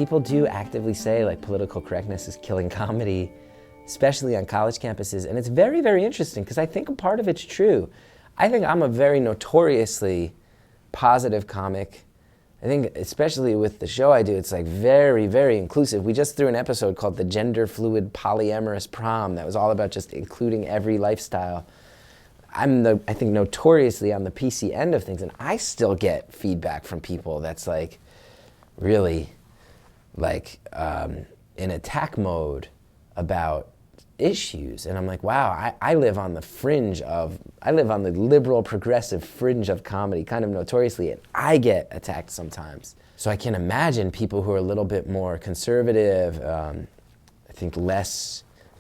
people do actively say like political correctness is killing comedy, especially on college campuses. And it's very, very interesting because I think a part of it's true. I think I'm a very notoriously positive comic. I think especially with the show I do, it's like very, very inclusive. We just threw an episode called The Gender Fluid Polyamorous Prom that was all about just including every lifestyle. I think notoriously on the PC end of things, and I still get feedback from people that's like really like in attack mode about issues. And I'm like, wow, I live on the liberal progressive fringe of comedy, kind of notoriously, and I get attacked sometimes. So I can imagine people who are a little bit more conservative, I think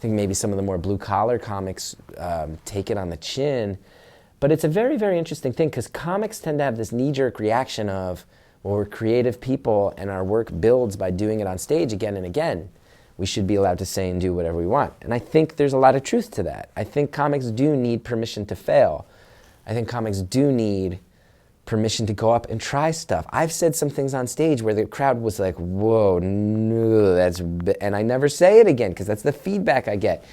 maybe some of the more blue-collar comics take it on the chin. But it's a very, very interesting thing because comics tend to have this knee-jerk reaction of, well, we're creative people and our work builds by doing it on stage again and again. We should be allowed to say and do whatever we want. And I think there's a lot of truth to that. I think comics do need permission to fail. I think comics do need permission to go up and try stuff. I've said some things on stage where the crowd was like, whoa, no, and I never say it again because that's the feedback I get.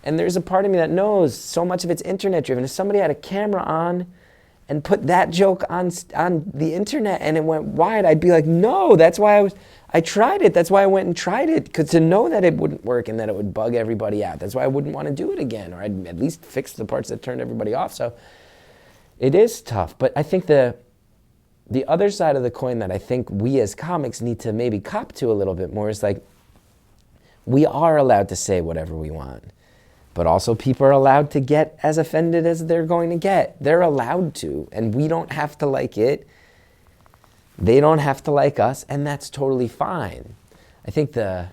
And there's a part of me that knows so much of it's internet driven. If somebody had a camera on and put that joke on the internet and it went wide, I'd be like, no, that's why I tried it. That's why I went and tried it, because to know that it wouldn't work and that it would bug everybody out. That's why I wouldn't want to do it again, or I'd at least fix the parts that turned everybody off. So it is tough, but I think the other side of the coin that I think we as comics need to maybe cop to a little bit more is like, we are allowed to say whatever we want, but also people are allowed to get as offended as they're going to get. They're allowed to, and we don't have to like it. They don't have to like us, and that's totally fine. I think the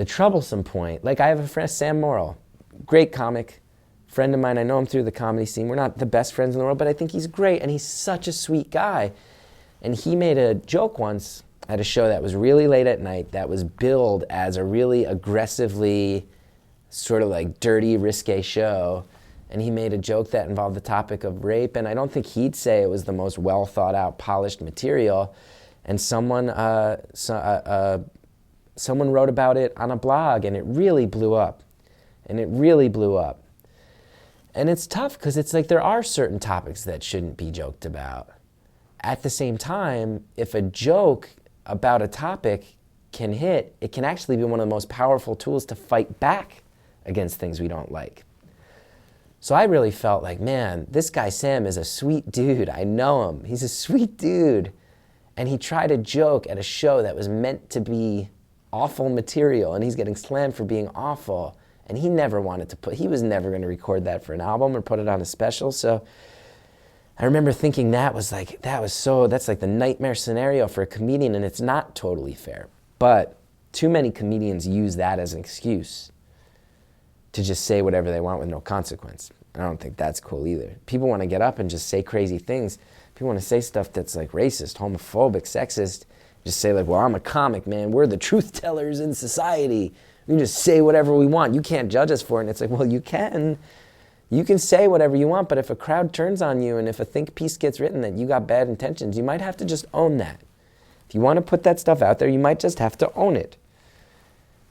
troublesome point, like I have a friend, Sam Morrill, great comic, friend of mine. I know him through the comedy scene. We're not the best friends in the world, but I think he's great, and he's such a sweet guy. And he made a joke once at a show that was really late at night that was billed as a really aggressively sort of like dirty, risque show. And he made a joke that involved the topic of rape, and I don't think he'd say it was the most well thought out, polished material. And someone wrote about it on a blog, and it really blew up. And it's tough because it's like there are certain topics that shouldn't be joked about. At the same time, if a joke about a topic can hit, it can actually be one of the most powerful tools to fight back against things we don't like. So I really felt like, man, this guy Sam is a sweet dude. I know him. He's a sweet dude. And he tried a joke at a show that was meant to be awful material, and he's getting slammed for being awful. And he never wanted to he was never going to record that for an album or put it on a special. So I remember thinking that's like the nightmare scenario for a comedian, and it's not totally fair. But too many comedians use that as an excuse to just say whatever they want with no consequence. I don't think that's cool either. People want to get up and just say crazy things. People want to say stuff that's like racist, homophobic, sexist. Just say like, well, I'm a comic, man. We're the truth tellers in society. We can just say whatever we want. You can't judge us for it. And it's like, well, you can. You can say whatever you want, but if a crowd turns on you and if a think piece gets written that you got bad intentions, you might have to just own that. If you want to put that stuff out there, you might just have to own it.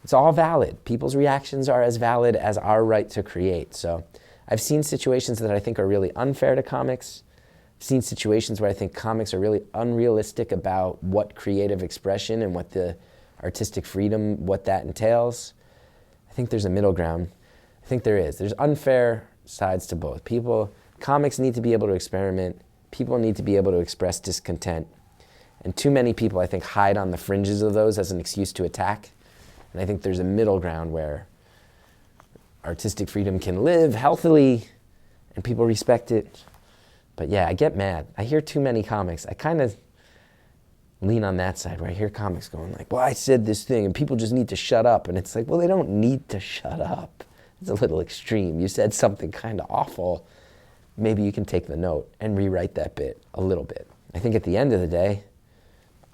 It's all valid. People's reactions are as valid as our right to create. So I've seen situations that I think are really unfair to comics. I've seen situations where I think comics are really unrealistic about what creative expression and what the artistic freedom, what that entails. I think there's a middle ground. I think there is. There's unfair sides to both. Comics need to be able to experiment. People need to be able to express discontent. And too many people, I think, hide on the fringes of those as an excuse to attack. And I think there's a middle ground where artistic freedom can live healthily and people respect it. But yeah, I get mad. I hear too many comics. I kind of lean on that side where I hear comics going like, well, I said this thing and people just need to shut up. And it's like, well, they don't need to shut up. It's a little extreme. You said something kind of awful. Maybe you can take the note and rewrite that bit a little bit. I think at the end of the day,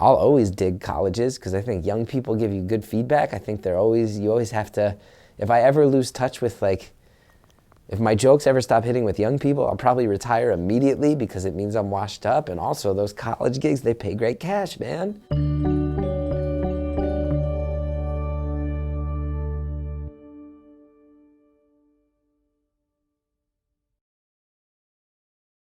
I'll always dig colleges because I think young people give you good feedback. I think you always have to, if I ever lose touch with if my jokes ever stop hitting with young people, I'll probably retire immediately because it means I'm washed up. And also those college gigs, they pay great cash, man.